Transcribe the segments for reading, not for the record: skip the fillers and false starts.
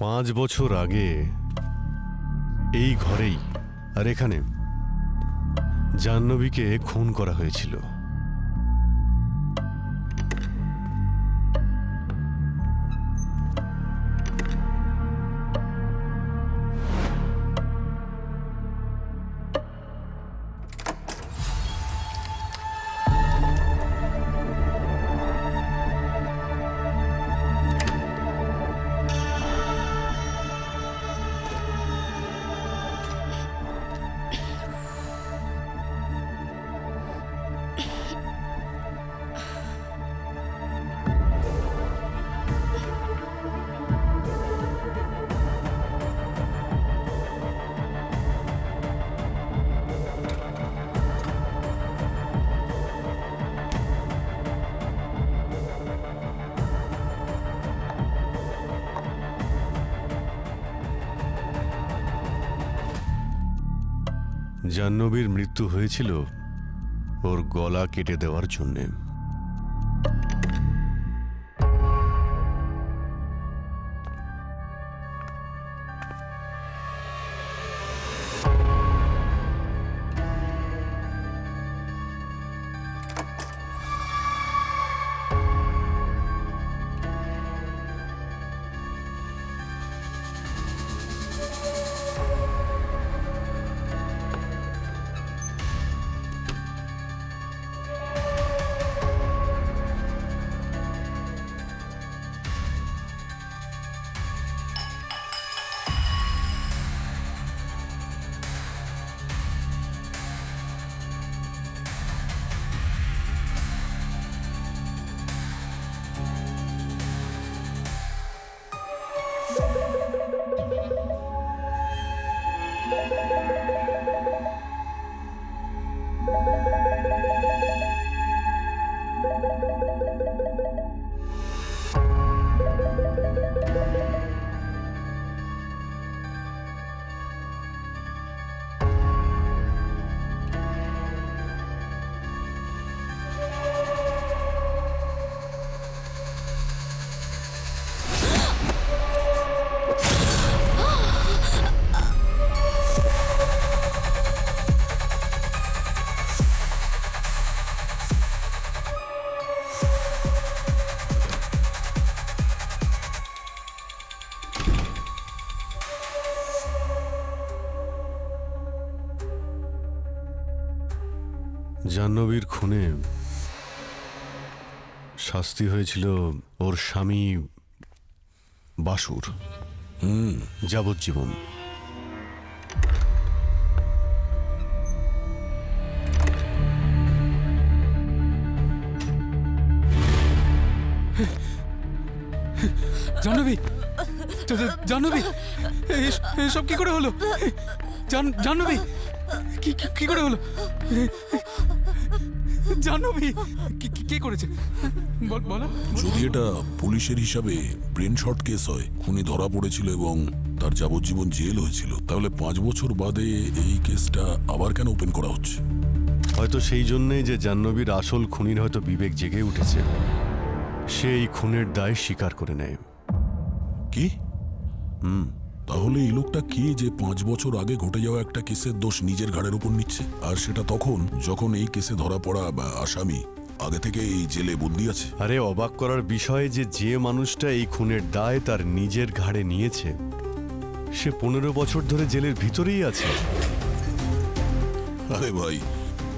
5 বছর আগে এই ঘরেই আর এখানে জাহ্নবীকে খুন করা হয়েছিল। জাহ্নবীর মৃত্যু হয়েছিল ওর গলা কেটে দেওয়ার জন্যে। জাহ্নবীর খুনে শাস্তি হয়েছিল ওর স্বামী বাসুর যাবজ্জীবন। জাহ্নবী, জাহ্নবী, এসব কি করে হলো? জাহ্নবী, কি করে হলো? জাহ্নবী কি করেছে বলো। যদি এটা পুলিশের হিসাবে ব্রেন শর্ট কেস হয়, খুনি ধরা পড়েছিল এবং তার যাবজ্জীবন জেল হয়েছিল, তাহলে 5 বছর বাদে এই কেসটা আবার কেন ওপেন করা হচ্ছে? হয়তো সেই জন্যই যে জাহ্নবীর আসল খুনির হয়তো বিবেক জেগে উঠেছে, সে এই খুনের দায় স্বীকার করে নেয়। কি? তাহলে এই লোকটা কে যে 5 বছর আগে ঘটে যাওয়া একটা কেসের দোষ নিজের ঘাড়ের উপর নিচ্ছে, আর সেটা তখন যখন এই কেসে ধরা পড়া বা আসামি আগে থেকে এই জেলে বন্দী আছে? আরে অবাক করার বিষয় যে মানুষটা এই খুনের দায় তার নিজের ঘাড়ে নিয়েছে, সে 15 বছর ধরে জেলের ভিতরেই আছে। আরে ভাই,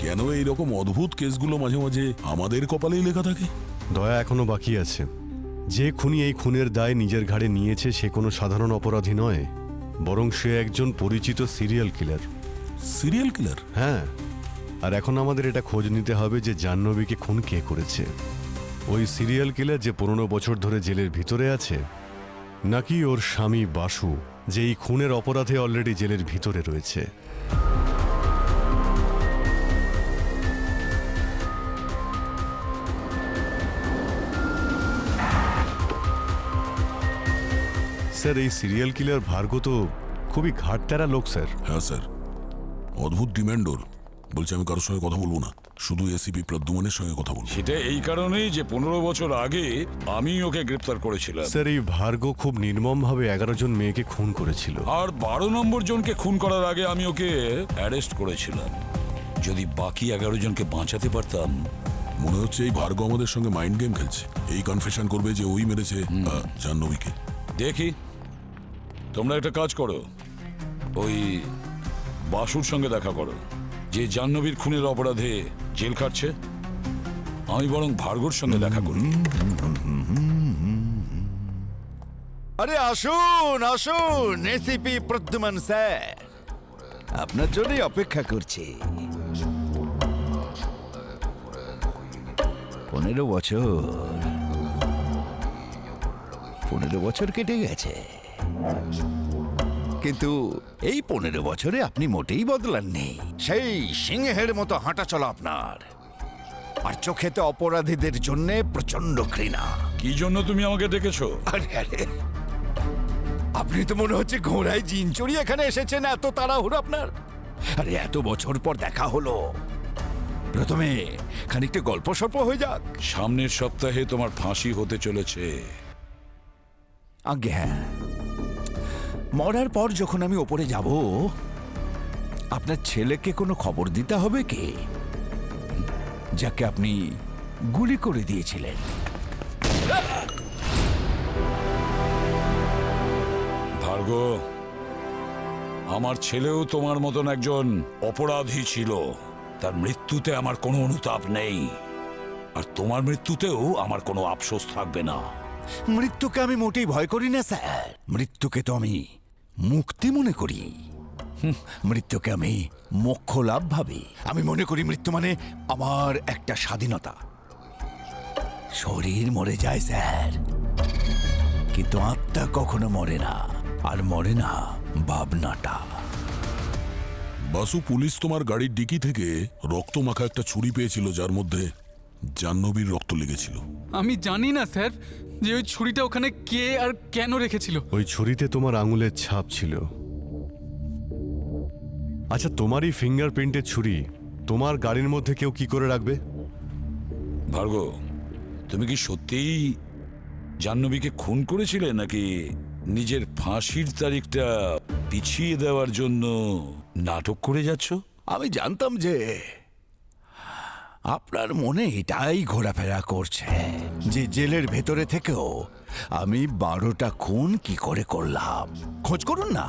কেন এইরকম অদ্ভুত কেসগুলো মাঝে মাঝে আমাদের কপালেই লেখা থাকে? দয়া এখনো বাকি আছে। যে খুনি এই খুনের দায় নিজের ঘাড়ে নিয়েছে সে কোনো সাধারণ অপরাধী নয়, বরং সে একজন পরিচিত সিরিয়াল কিলার। Serial killer? হ্যাঁ, আর এখন আমাদের এটা খোঁজ নিতে হবে যে জাহ্নবীকে খুন কে করেছে। ওই সিরিয়াল কিলার যে 15 বছর ধরে জেলের ভিতরে আছে, নাকি ওর স্বামী বাসু যে এই খুনের অপরাধে অলরেডি জেলের ভিতরে রয়েছে। স্যার, এই সিরিয়াল কিলার ভার্গব তো খুবই ঘাটতেরা লোক স্যার। হ্যাঁ স্যার, অদ্ভুত ডিমান্ড ওর। বলছে আমি কারোর সঙ্গে কথা বলবো না। শুধু এসিপি প্রদ্যুমনের সঙ্গে কথা বলবো। সেটা এই কারণেই যে 15 বছর আগে আমি ওকে গ্রেপ্তার করেছিলাম, স্যার, এই ভার্গ খুব নির্মমভাবে 11 জন মেয়েকে খুন করেছিল। আর 12 নম্বর জনকে খুন করার আগে আমি ওকে অ্যারেস্ট করেছিলাম। যদি বাকি 11 জনকে বাঁচাতে পারতাম। মনে হচ্ছে এই ভার্গ আমাদের সঙ্গে মাইন্ড গেম খেলছে। এই কনফেশন করবে যে ওই মেরেছে জাহ্নবীকে। দেখি, তোমরা একটা কাজ করো, ওই বাসুর সঙ্গে দেখা করো, যে জাহ্নবীর খুনের অপরাধে জেল খাটছে। আমি বরং ভার্গর সঙ্গে দেখা করি। আরে আসুন আসুন, এসিপি প্রদ্যুমন স্যার, আপনার জন্যই অপেক্ষা করছি। 15 বছর কেটে গেছে, কিন্তু এই 15 বছরে আপনি মোটেই বদলাননি। সেই সিংহের মতো হাঁটা চলা আপনার, আর চোখেতে অপরাধীদের জন্য প্রচন্ড ঘৃণা। কি জন্য তুমি আমাকে ডেকেছো? আরে আরে, আপনি তো মনে হচ্ছে ঘোড়ায় জিন চড়িয়ে এখানে এসেছেন, এত তাড়াহুড়ো আপনার। আরে এত বছর পর দেখা হলো, প্রথমে খানিকটা গল্প সল্প হয়ে যাক। সামনের সপ্তাহে তোমার ফাঁসি হতে চলেছে। আজ্ঞে হ্যাঁ, মরার পর যখন আমি ওপরে যাব, আপনার ছেলেকে কোনো খবর দিতে হবে কি, যাকে আপনি গুলি করে দিয়েছিলেন? ভার্গ, আমার ছেলেও তোমার মতন একজন অপরাধী ছিল। তার মৃত্যুতে আমার কোনো অনুতাপ নেই, আর তোমার মৃত্যুতেও আমার কোনো আফসোস থাকবে না। মৃত্যুকে আমি মোটেই ভয় করি না স্যার, মৃত্যুকে তো আমি মুক্তি মনে করি। মৃত্যুকে আমি মোক্ষ লাভ ভাবি। আমি মনে করি মৃত্যু মানে আমার একটা স্বাধীনতা। শরীর মরে যায় স্যার, কিন্তু আত্মা কখনো মরে না, আর মরে না ভাবনাটা। বাসু, পুলিশ তোমার গাড়ির ডিকি থেকে রক্ত মাখা একটা ছুরি পেয়েছিল, যার মধ্যে জাহ্নবীর রক্ত লেগেছিল। আমি জানি না স্যার যে ওই ছুরিটা ওখানে কে আর কেন রেখেছিল। ওই ছুরিতে তোমার আঙুলের ছাপ ছিল। আচ্ছা, তোমারই ফিঙ্গারপ্রিন্টের ছুরি তোমার গাড়ির মধ্যে কেউ কি করে রাখবে? ভার্গ, তুমি কি সত্যিই জাহ্নবীকে খুন করেছিলে, নাকি নিজের ফাঁসির তারিখটা পিছিয়ে দেওয়ার জন্য নাটক করে যাচ্ছ? আমি জানতাম যে আপনার মনে এটাই ঘোরাফেরা করছে, যে জেলের ভেতরে থেকেও আমি 12টা খুন কি করে করলাম। খোঁজ করুন না,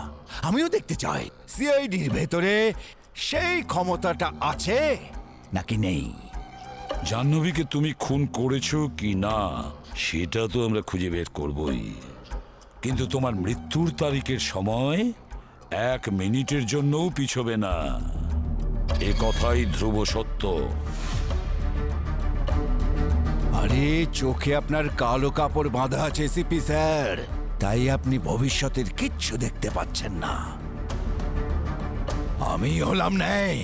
আমিও দেখতে চাই সিআইডির ভেতরে সেই ক্ষমতাটা আছে নাকি নেই। জাহ্নবীকে তুমি খুন করেছো কি না সেটা তো আমরা খুঁজে বের করবই, কিন্তু তোমার মৃত্যুর তারিখের সময় 1 মিনিটের জন্যও পিছবে না। এ কথাই ধ্রুব সত্য। আরে চোখে আপনার কালো কাপড় বাঁধা আছে সিপি স্যার, তাই আপনি ভবিষ্যতের কিচ্ছু দেখতে পাচ্ছেন না। আমি হলাম ন্যায়,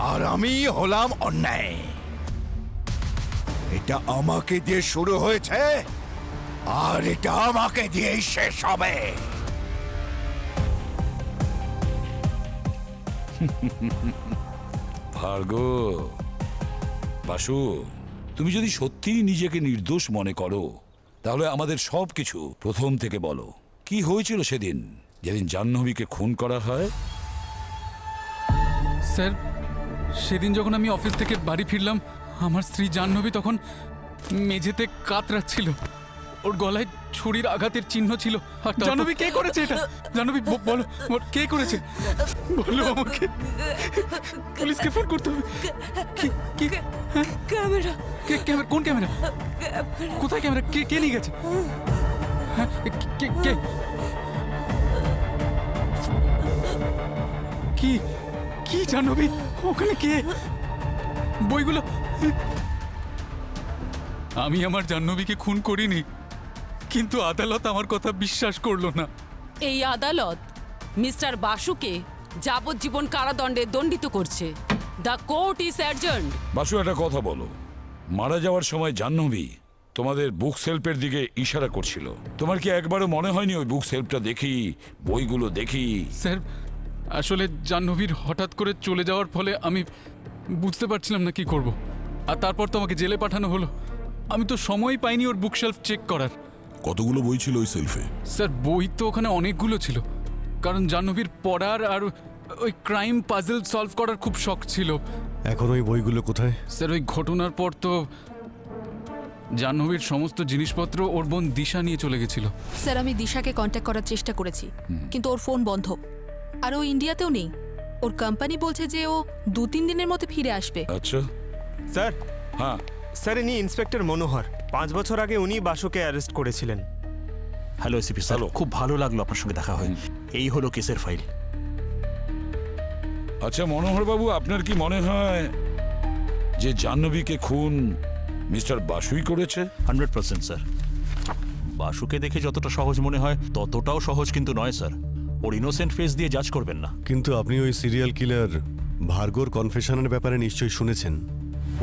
আর আমি হলাম অন্যায়। এটা আমাকে দিয়ে শুরু হয়েছে, আর এটা আমাকে দিয়েই শেষ হবে। ভার্গ, বাসু, তুমি যদি সত্যিই নিজেকে নির্দোষ মনে করো, তাহলে আমাদের সবকিছু প্রথম থেকে বলো। কি হয়েছিল সেদিন, যেদিন জাহ্নবীকে খুন করা হয়? স্যার, সেদিন যখন আমি অফিস থেকে বাড়ি ফিরলাম, আমার স্ত্রী জাহ্নবী তখন মেঝেতে কাতরাচ্ছিল। ওর গলায় ছুরির আঘাতের চিহ্ন ছিল। জাহ্নবী, কে করেছে এটা? জাহ্নবী, বলো কে করেছে, বলো আমাকে। পুলিশকে ফোন করতে হবে। ক্যামেরা, কোন ক্যামেরা? কোথায় ক্যামেরা? কে নিয়ে গেছে? হ্যাঁ, কে? কি জাহ্নবী, ওখানে কে? বইগুলো। আমি আমার জাহ্নবীকে খুন করিনি, কিন্তু আদালত আমার কথা বিশ্বাস করলো না। এই আদালত মিস্টার বাসুকে যাবজ্জীবন কারাদণ্ডে দণ্ডিত করছে। The court is adjourned. Basu, একটা কথা বলো, মারা যাওয়ার সময় জাহ্নবী তোমাদের বুক সেলফের দিকে ইশারা করছিল। তোমার কি একবারও মনে হয়নি ওই বুক সেলফটা দেখি, বইগুলো দেখি? স্যার, আসলে জাহ্নবীর হঠাৎ করে চলে যাওয়ার ফলে আমি বুঝতে পারছিলাম না কি করব। আর তারপর তো আমাকে জেলে পাঠানো হলো। আমি তো সময় পাইনি ওর বুকশেলফ চেক করার। কতগুলো বই ছিল ওই সেলফে? স্যার বই তো ওখানে অনেকগুলো ছিল, কারণ জাহ্নবীর পড়ার আর ওই ক্রাইম পাজল সলভ করার খুব শখ ছিল। এখন ওই বইগুলো কোথায়? স্যার ওই ঘটনার পর তো জাহ্নবীর সমস্ত জিনিসপত্র ওর বোন দিশা নিয়ে চলে গেছিল। স্যার আমি দিশাকে কন্ট্যাক্ট করার চেষ্টা করেছি, কিন্তু ওর ফোন বন্ধ। আর ও ইন্ডিয়াতেও নেই। ওর কোম্পানি বলছে যে ও 2-3 দিনের মধ্যে ফিরে আসবে। আচ্ছা, স্যার, হ্যাঁ, স্যার ইনি ইন্সপেক্টর মনোহর। 5 বছর আগে উনি বাসুকে অ্যারেস্ট করেছিলেন। Hello ACP sir, hello. খুব ভালো লাগলো আপনার সঙ্গে দেখা হয়ে। এই হলো কেসের ফাইল। আচ্ছা মনোহর বাবু, আপনার কি মনে হয় যে জাহ্নবীকে খুন মিস্টার বাসুই করেছে? 100% স্যার। বাসুকে দেখে যতটা সহজ মনে হয় ততটাও সহজ কিন্তু নয় স্যার। ওর ইনোসেন্ট ফেস দিয়ে জাজ করবেন না। কিন্তু আপনি ওই সিরিয়াল কিলার ভার্গোর কনফেশনের ব্যাপারে নিশ্চয়ই শুনেছেন।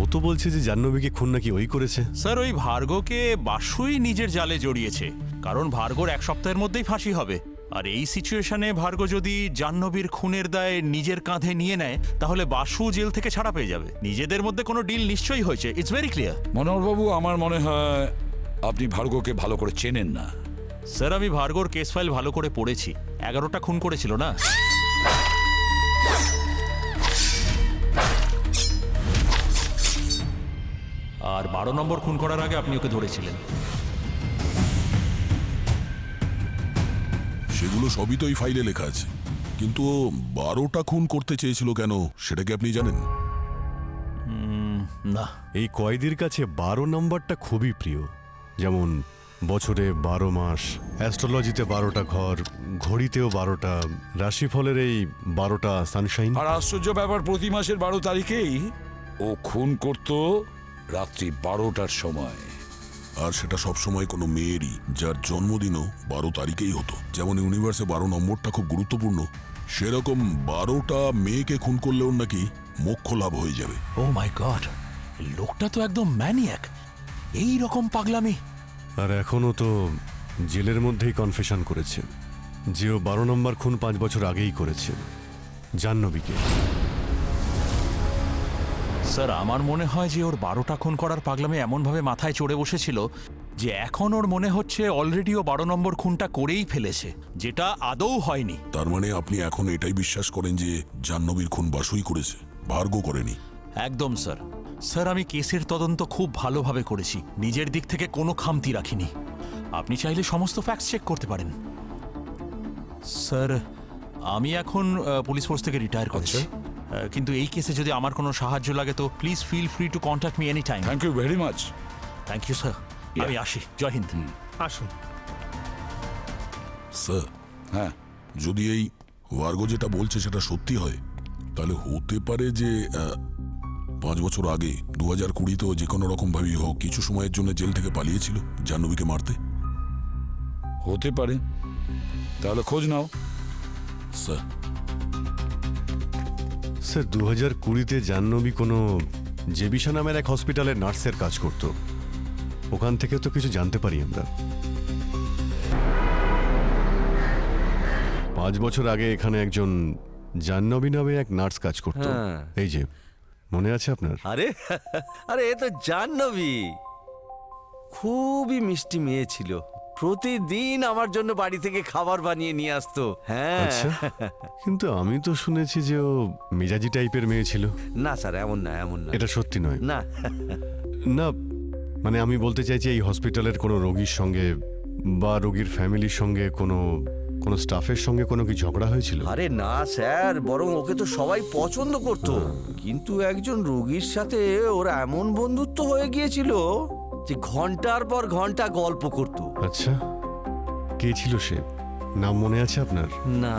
ও তো বলছে যে জাহ্নবীকে খুন নাকি ওই করেছে। স্যার ওই ভার্গোকে বাসুই নিজের জালে জড়িয়েছে, কারণ ভার্গোর 1 সপ্তাহের মধ্যেই ফাঁসি হবে। আর এই সিচুয়েশনে ভার্গো যদি জাহ্নবীর খুনের দায় নিজের কাঁধে নিয়ে নেয়, তাহলে বাসু জেল থেকে ছাড়া পেয়ে যাবে। নিজেদের মধ্যে কোনো ডিল নিশ্চয়ই হয়েছে। It's very clear. মনোহর বাবু, আমার মনে হয় আপনি ভার্গোকে ভালো করে চেনেন না। স্যার আমি ভার্গোর কেস ফাইল ভালো করে পড়েছি। 11টা খুন করেছিল না? আর 12 নম্বর খুন করার আগে আপনি ওকে ধরেছিলেন। সেগুলো সবই তো এই ফাইলে লেখা আছে, কিন্তু ও 12টা খুন করতে চেয়েছিল কেন সেটা কি আপনি জানেন? না। এই কয়েদির কাছে 12 নম্বরটা খুবই প্রিয়। যেমন বছরে 12 মাস, অ্যাস্ট্রোলজিতে 12টা ঘর, ঘড়িতেও 12টা, রাশিফলের এই 12টা সানশাইন। আর আশ্চর্য ব্যাপার, প্রতি মাসের 12 তারিখেই ও খুন করত রাত্রি 12টার সময়। আর সেটা সবসময় কোনো মেয়েরই যার জন্মদিনও 12 তারিখেই হতো। যেমন ইউনিভার্সে 12 নম্বরটা খুব গুরুত্বপূর্ণ, সেরকম 12টা মেয়েকে খুন করলেও নাকি মোক্ষ লাভ হয়ে যাবে। ও মাই গড, লোকটা তো একদম ম্যানিয়াক। এই রকম পাগলামি। আর এখনও তো জেলের মধ্যেই কনফেশন করেছে যে ও 12 নম্বর খুন 5 বছর আগেই করেছে, জাহ্নবীকে। স্যার আমার মনে হয় যে ওর 12টা খুন করার পাগলামি এমনভাবে মাথায় চড়ে বসেছিল যে এখন ওর মনে হচ্ছে অলরেডি ও 12 নম্বর খুনটা করেই ফেলেছে, যেটা আদৌ হয়নি। তার মানে আপনি এখন এটাই বিশ্বাস করেন যে জাহ্নবীর খুন বাসুই করেছে, ভার্গো করেনি? একদম স্যার। স্যার আমি কেসের তদন্ত খুব ভালোভাবে করেছি, নিজের দিক থেকে কোনো খামতি রাখিনি। আপনি চাইলে সমস্ত ফ্যাক্টস চেক করতে পারেন। স্যার আমি এখন পুলিশ ফোর্স থেকে রিটায়ার করেছি, কিন্তু এই কেসে যদি আমার কোনো সাহায্য লাগে তো please feel free to contact me any time. Thank you very much. Thank you sir. আমি আসি। জয় হিন্দ। আসুন। স্যার, হ্যাঁ, যদি এই ভার্গো যেটা বলছে সেটা সত্যি হয়, তাহলে হতে পারে যে 5 বছর আগে 2020-তেও যে কোনো রকম ভাবেই হোক কিছু সময়ের জন্য জেল থেকে পালিয়েছিল জাহ্নবীকে মারতে। হতে পারে। তাহলে খোঁজ নাও। স্যার, স্যার 2020-তে জাহ্নবী কোনো জেবিশা নামের এক হসপিটালে নার্সের কাজ করত। ওখান থেকে তো কিছু জানতে পারি আমরা। 5 বছর আগে এখানে একজন জাহ্নবী নামে এক নার্স কাজ করত। হ্যাঁ। এই যে মনে আছে আপনার? আরে আরে এ তো জাহ্নবী। খুবই মিষ্টি মেয়ে ছিল, প্রতিদিন আমার জন্য বাড়ি থেকে খাবার বানিয়ে নিয়ে আসতো। হ্যাঁ। আচ্ছা, কিন্তু আমি তো শুনেছি যে ও মেজাজি টাইপের মেয়ে ছিল। না স্যার, এমন না, এমন না। এটা সত্যি নয়? না। না, মানে আমি বলতে চাইছি এই হসপিটালের কোনো রোগীর সঙ্গে বা রোগীর ফ্যামিলির সঙ্গে কোনো স্টাফের সঙ্গে কোনো কি ঝগড়া হয়েছিল? আরে না স্যার, বরং ওকে তো সবাই পছন্দ করত। কিন্তু একজন রোগীর সাথে ওর এমন বন্ধুত্ব হয়ে গিয়েছিল যে ঘন্টার পর ঘন্টা গল্প করত। আচ্ছা, কে ছিল সে? নাম মনে আছে আপনার? না,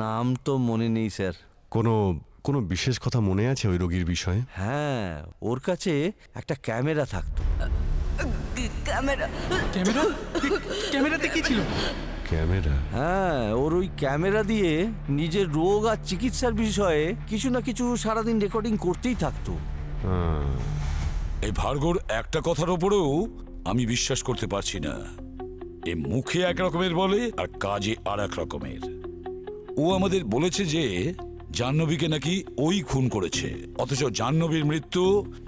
নাম তো মনে নেই স্যার। কোনো বিশেষ কথা মনে আছে ওই রোগীর বিষয়ে? হ্যাঁ, ওর কাছে একটা ক্যামেরা থাকতো। ক্যামেরা? ক্যামেরাতে কি ছিল? ক্যামেরা? হ্যাঁ, ওর ওই ক্যামেরা দিয়ে নিজের রোগ আর চিকিৎসার বিষয়ে কিছু না কিছু সারাদিন রেকর্ডিং করতেই থাকতো। এই ভার্গোর একটা কথার ওপরেও আমি বিশ্বাস করতে পারছি না। এ মুখে এক রকমের বলে আর কাজে আর এক রকমের। ও আমাদের বলেছে যে জাহ্নবীকে নাকি ওই খুন করেছে, অথচ জাহ্নবীর মৃত্যু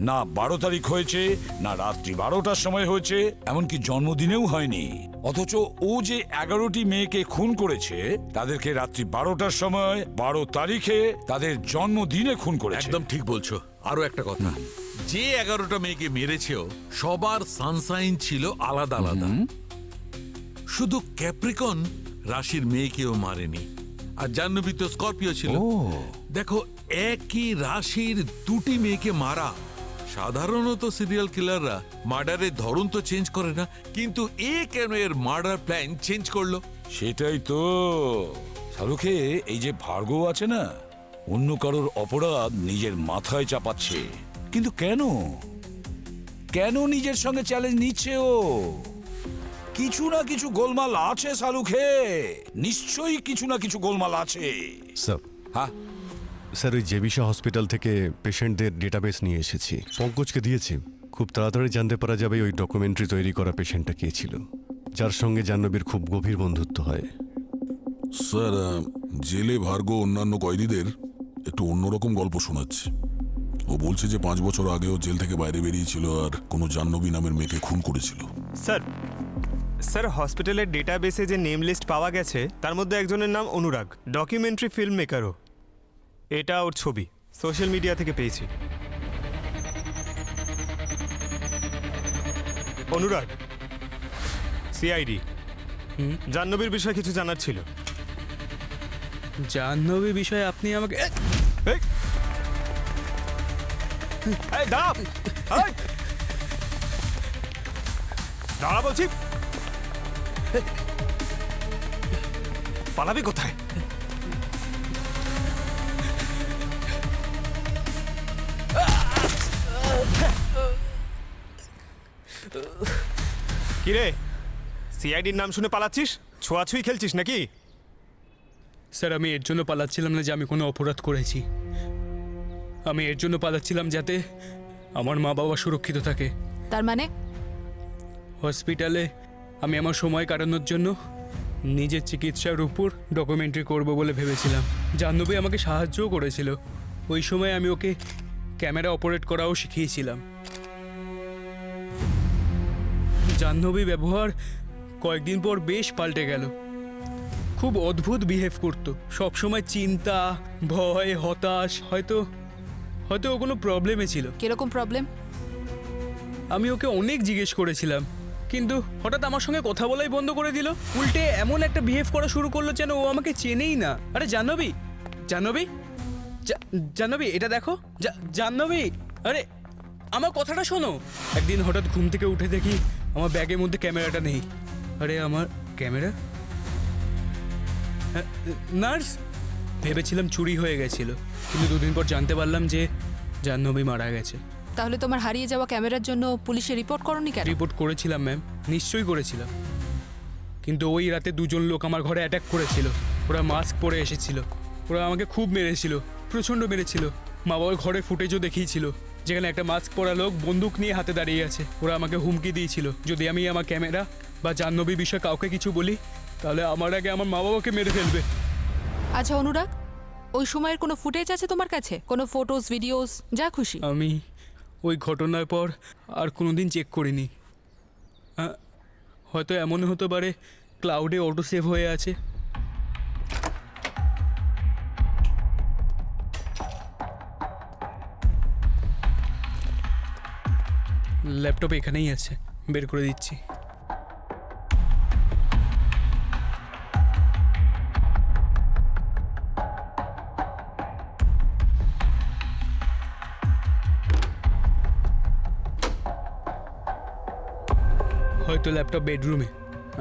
না 12 তারিখ হয়েছে, না রাত্রি 12টার সময় হয়েছে, এমনকি জন্মদিনেও হয়নি। অথচ ও যে 11টি মেয়েকে খুন করেছে তাদেরকে রাত্রি 12টার সময় 12 তারিখে তাদের জন্মদিনে খুন করেছে। একদম ঠিক বলছো। আরো একটা কথা, যে 11টা মেয়েকে মেরেছেও সবার সানসাইন ছিল আলাদা আলাদা। শুধু ক্যাপ্রিকন রাশির মেয়েকেও মারেনি, আর জাহ্নবী তো স্করপিও ছিল। দেখো, একই রাশির দুটি মেয়েকে মারা, সাধারণত সিরিয়াল কিলাররা মার্ডারের ধরন তো চেঞ্জ করে না, কিন্তু এ কেন এর মার্ডার প্ল্যান চেঞ্জ করলো? সেটাই তো শাহরুখে, এই যে ভার্গব আছে না, অন্য কারোর অপরাধ নিজের মাথায় চাপাচ্ছে। কিন্তু কেন কেন নিজের সঙ্গে চ্যালেঞ্জ নিচ্ছে ও? কিছু না কিছু গোলমাল আছে শাহরুখে, নিশ্চয়ই কিছু না কিছু গোলমাল আছে। স্যার, হ্যাঁ স্যার, ওই জেবিশা হসপিটাল থেকে পেশেন্টদের ডেটাবেস নিয়ে এসেছি, পঙ্কজকে দিয়েছি। খুব তাড়াতাড়ি জানতে পারা যাবে ওই ডকুমেন্টারি তৈরি করা পেশেন্টটা কে ছিল, যার সঙ্গে জাহ্নবীর খুব গভীর বন্ধুত্ব হয়। স্যার, জেলে ভার্গ অন্যান্য কয়েদিদের একটু অন্যরকম গল্প শোনাচ্ছে। ও বলছে যে 5 বছর আগেও জেল থেকে বাইরে বেরিয়েছিল আর কোনো জাহ্নবী নামের মেয়েকে খুন করেছিল। স্যার হসপিটালের ডেটাবেসে যে নেম লিস্ট পাওয়া গেছে তার মধ্যে একজনের নাম অনুরাগ, ডকুমেন্টারি ফিল্ম মেকারও। এটা ওর ছবি, সোশ্যাল মিডিয়া থেকে পেয়েছি। অনুরাগ, সিআইডি। জাহ্নবীর বিষয়ে কিছু জানার ছিল। জাহ্নবী বিষয়ে আপনি আমাকে দাঁড়া বলছি, পালাবি কোথায়? কিরে, সিআইডির নাম শুনে পালাচ্ছিস? ছোঁয়াছুঁই খেলছিস নাকি? স্যার, আমি এর জন্য পালাচ্ছিলাম না যে আমি কোনো অপরাধ করেছি। আমি এর জন্য পালাচ্ছিলাম যাতে আমার মা বাবা সুরক্ষিত থাকে। তার মানে হসপিটালে আমি আমার সময় কাটানোর জন্য নিজের চিকিৎসার উপর ডকুমেন্টারি করব বলে ভেবেছিলাম। জাহ্নবী আমাকে সাহায্যও করেছিল। ওই সময় আমি ওকে ক্যামেরা অপারেট করাও শিখিয়েছিলাম। জাহ্নবী ব্যবহার কয়েকদিন পর বেশ পাল্টে গেল। খুব অদ্ভুত বিহেভ করতো, সবসময় চিন্তা, ভয়, হতাশ। হয়তো ও কোনো প্রবলেমে ছিল। কিরকম প্রবলেম? আমি ওকে অনেক জিজ্ঞেস করেছিলাম, কিন্তু হঠাৎ আমার সঙ্গে কথা বলাই বন্ধ করে দিল। উল্টে এমন একটা বিহেভ করা শুরু করলো যেন ও আমাকে চেনেই না। আরে জাহ্নবী, জাহ্নবী, জাহ্নবী, এটা দেখো। জাহ্নবী, আরে আমার কথাটা শোনো। একদিন হঠাৎ ঘুম থেকে উঠে দেখি আমার ব্যাগের মধ্যে ক্যামেরাটা নেই। আরে আমার ক্যামেরা? নার্স, ভেবেছিলাম চুরি হয়ে গেছিল, কিন্তু 2 দিন পর জানতে পারলাম যে জাহ্নবী মারা গেছে। তাহলে তোমার হারিয়ে যাওয়া ক্যামেরার জন্য পুলিশে রিপোর্ট করনি কেন? রিপোর্ট করেছিলাম ম্যাম, নিশ্চয়ই করেছিলাম, কিন্তু ওই রাতে 2 জন লোক আমার ঘরে অ্যাটাক করেছিল। ওরা মাস্ক পরে এসেছিল। ওরা আমাকে খুব মেরেছিল, প্রচণ্ড মেরেছিল। মা বাবার ঘরে ফুটেজও দেখিয়েছিল, যেখানে একটা মাস্ক পরা লোক বন্দুক নিয়ে হাতে দাঁড়িয়ে আছে। ওরা আমাকে হুমকি দিয়েছিল, যদি আমি আমার ক্যামেরা বা জাহ্নবী বিষয়ে কাউকে কিছু বলি তাহলে আমার আগে আমার মা বাবাকে মেরে ফেলবে। আচ্ছা অনুরাগ, ওই সময়ের কোনো ফুটেজ আছে তোমার কাছে? কোনো ফটোস, ভিডিওস, যা খুশি? আমি ওই ঘটনার পর আর কোনোদিন চেক করিনি। হয়তো এমন হতে পারে ক্লাউডে অটো সেভ হয়ে আছে। ল্যাপটপ এখানেই আছে, বের করে দিচ্ছি। হয়তো ল্যাপটপ বেডরুমে,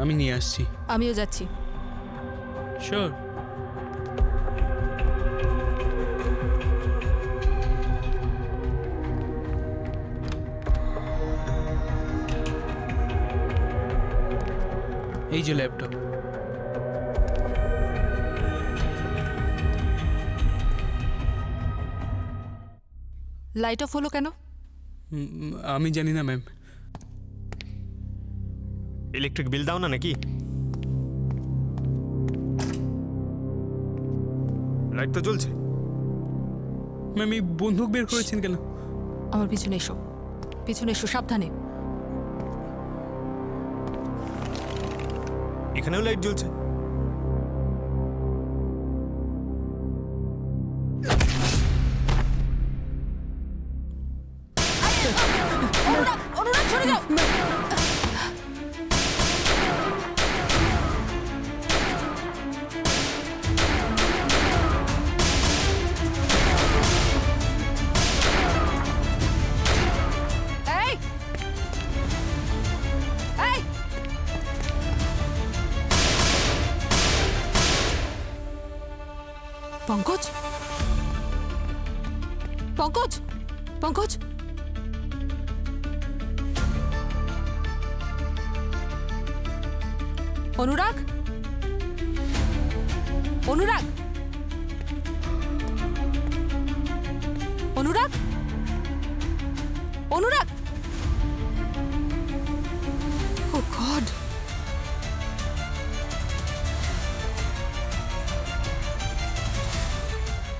আমি নিয়ে আসছি। আমিও যাচ্ছি। শিওর। এই যে ল্যাপটপ। লাইট অফ হলো কেন? আমি জানি না ম্যাম। ইলেকট্রিক বিল দাও না নাকি? লাইট তো জ্বলছে। ম্যাম এই বন্দুক বের করেছেন কেন? আমার পিছনে এসো, পিছনে এসো, সাবধানে। এখানেও লাইট জ্বলছে। অনুরাগ সরে যাও। এই! এই! পঙ্কজ, পঙ্কজ, পঙ্কজ, অনুরাগ, অনুরাগ, অনুরাগ, অনুরাগ। ও গড,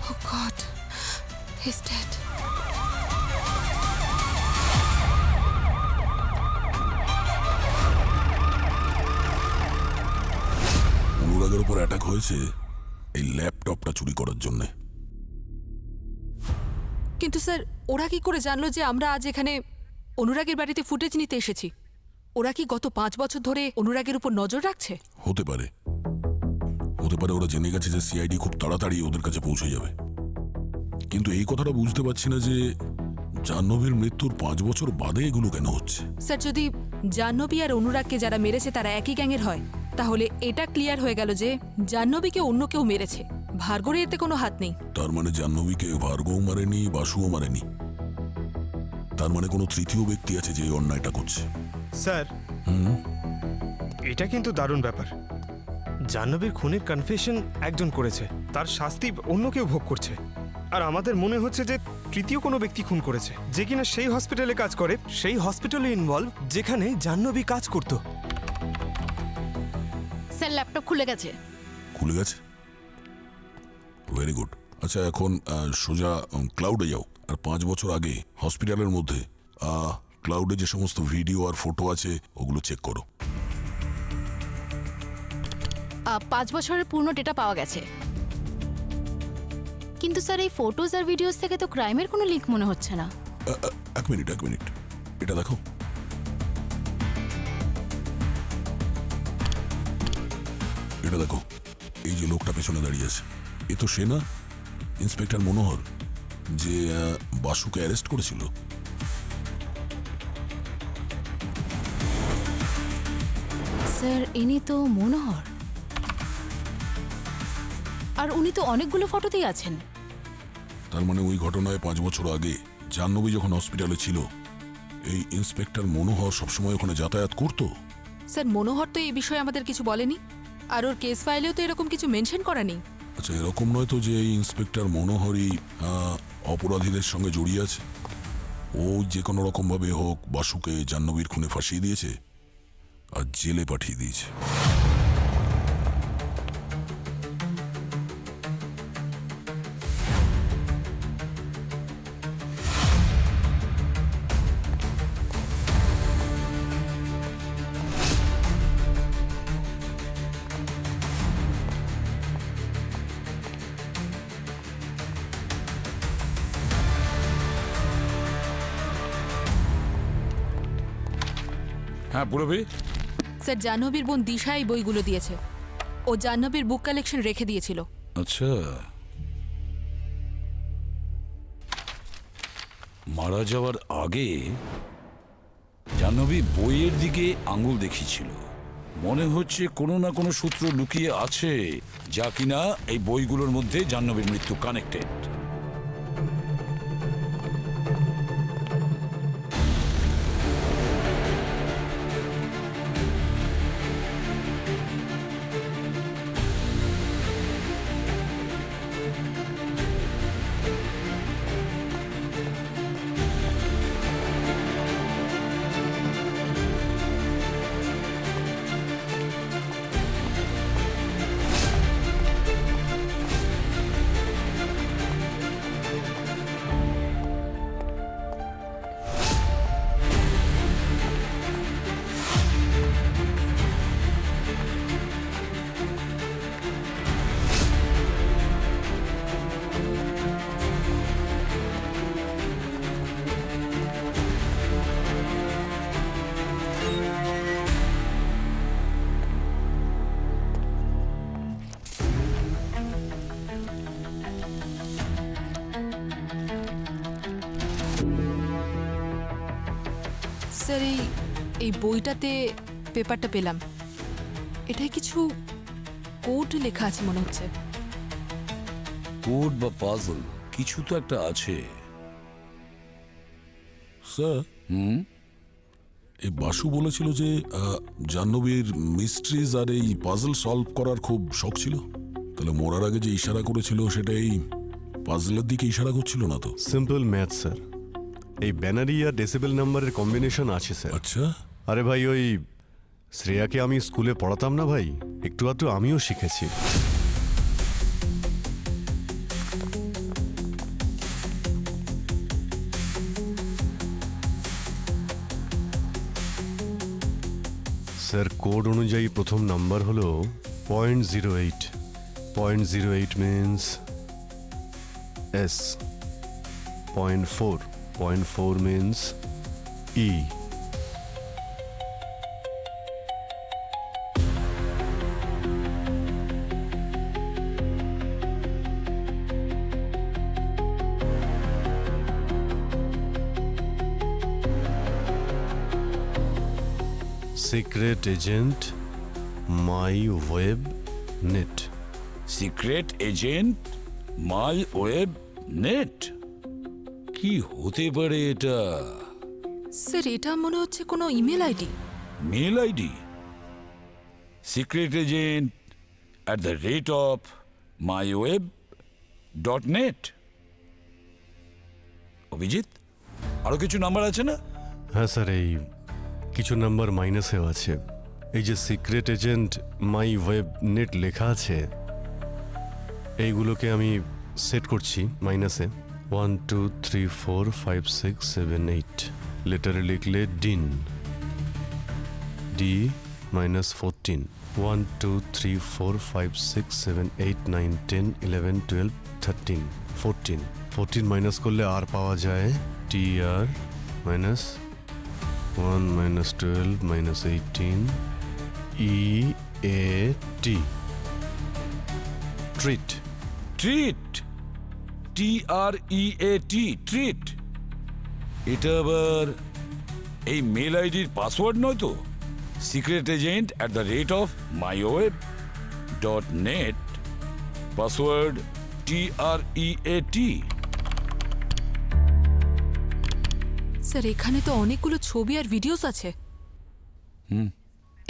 ও গড, he's dead. অনুরাগের উপর অ্যাটাক হয়েছে এই ল্যাপটপটা চুরি করার জন্যে। কিন্তু স্যার, ওরা কি করে জানলো যে আমরা আজ এখানে অনুরাগের বাড়িতে ফুটেজ নিতে এসেছি? ওরা কি গত 5 বছর ধরে অনুরাগের উপর নজর রাখছে? হতে পারে, হতে পারে ওরা জেনে গেছে যে সিআইডি খুব তাড়াতাড়ি ওদের কাছে পৌঁছে যাবে। কিন্তু এই কথাটা বুঝতে পারছি না যে জাহ্নবীর মৃত্যুর 5 বছর বাদে এগুলো কেন হচ্ছে। স্যার, যদি জাহ্নবী আর অনুরাগকে যারা মেরেছে তারা একই গ্যাংয়ের হয়, তাহলে এটা ক্লিয়ার হয়ে গেল যে জাহ্নবীকে অন্য কেউ মেরেছে। ভার্গবের এতে কোনো হাত নেই। তার মানে জাহ্নবীকে ভার্গব মারেনি, বাসুও মারেনি। তার মানে কোনো তৃতীয় ব্যক্তি আছে যে এই অন্যায়টা করছে। স্যার, এটা কিন্তু দারুণ ব্যাপার। জাহ্নবীর খুনের কনফেশন একজন করেছে, তার শাস্তি অন্য কেউ ভোগ করছে। আর আমাদের মনে হচ্ছে যে তৃতীয় কোনো ব্যক্তি খুন করেছে, যে কিনা সেই হসপিটালে কাজ করে, সেই হসপিটালে ইনভলভ যেখানে জাহ্নবী কাজ করত। স্যার, ল্যাপটপ খুলে গেছে। খুলে গেছে? Very good. আচ্ছা, এখন সোজা ক্লাউডে যাও আর 5 বছর আগে হসপিটালের মধ্যে ক্লাউডে যে সমস্ত ভিডিও আর ফটো আছে ওগুলো চেক করো। 5 বছরের পূর্ণ ডেটা পাওয়া গেছে, কিন্তু স্যার এই ফটোজ আর ভিডিওস থেকে তো ক্রাইমের কোনো লিঙ্ক মনে হচ্ছে না। এক মিনিট, এটা দেখো। এটা দেখো, এই যে লোকটা পেছনে দাঁড়িয়ে আছে, এ তো সে না ইন্সপেক্টর মনোহর যে বাসুকে অ্যারেস্ট করেছিল। স্যার, ইনি তো মনোহর, আর উনি তো অনেকগুলো ফটোতেই আছেন। তার মানে ওই ঘটনায় 5 বছর আগে জাহ্নবী যখন হসপিটালে ছিল, এই ইন্সপেক্টর মনোহর সবসময় ওখানে যাতায়াত করতো। স্যার, মনোহর তো এই বিষয়ে আমাদের কিছু বলেনি, আর ওর কেস ফাইলেও তো এরকম কিছু মেনশন করা নেই। আচ্ছা, এরকম নয় তো যে এই ইন্সপেক্টর মনোহরই অপরাধীদের সঙ্গে জড়িয়ে আছে? ও যে কোনো রকম ভাবে হোক বাসুকে জাহ্নবীর খুনে ফাঁসিয়ে দিয়েছে আর জেলে পাঠিয়ে দিয়েছে। হ্যাঁ পুরবি, স্যার, জাহ্নবীর বোন দিশা এই বইগুলো দিয়েছে। ও জাহ্নবীর বুক কালেকশন রেখে দিয়েছিল। আচ্ছা, মারা যাওয়ার আগে জাহ্নবী বইয়ের দিকে আঙুল দেখিয়েছিল। মনে হচ্ছে কোনো না কোনো সূত্র লুকিয়ে আছে যা কিনা এই বইগুলোর মধ্যে জাহ্নবীর মৃত্যু কানেক্টেড। এই বইটাতে পেপারটা পেলাম। এটাই কিছু কোড লেখা আছে মনে হচ্ছে। কোড বা পাজল কিছু তো একটা আছে। স্যার এই বাসু বলেছিল যে জাহ্নবীর মিস্ট্রিজ আর এই পাজল সলভ করার খুব শখ ছিল। তাহলে মরার আগে যে ইশারা করেছিল সেটা এই পাজলের দিকে ইশারা করছিল না তো? Simple math sir. এই ব্যানারি আর ডেসিবেল নাম্বারের কম্বিনেশন আছে স্যার। আচ্ছা, আরে ভাই, ওই শ্রেয়াকে আমি স্কুলে পড়াতাম না ভাই, একটু আধটু আমিও শিখেছি। স্যার কোড অনুযায়ী প্রথম নাম্বার হলো 0.08। 0.08 means S. 0.4 0.4 means E. Secret agent my web net. Secret agent my web net, কি হতে পারে এটা? স্যার এটা মনে হচ্ছে কোনো email ID. Mail ID? Secret agent @myWeb.net। Abhijit, আরো কিছু নাম্বার আছে না? হ্যাঁ স্যার, এই কিছু নাম্বার মাইনাসেও আছে। এই যে secret agent my web net লেখা আছে, এইগুলোকে আমি সেট করছি মাইনাসে। 1 2 3 4 5 6 7 8। লেটারে লিখলে ডিন, ডি -14। 1 2 3 4 5 6 7 8 9 10 11 12 13 14। 14 মাইনাস করলে আর পাওয়া যায় T R minus 1 -12 -18 EAT। Treat. Treat, TREAT, treat. এটা আবার এই মেল আইডির পাসওয়ার্ড নয় তো? Secret agent @myWeb.net, password TREAT। Sir এখানে তো অনেকগুলো ছবি আর ভিডিওস আছে।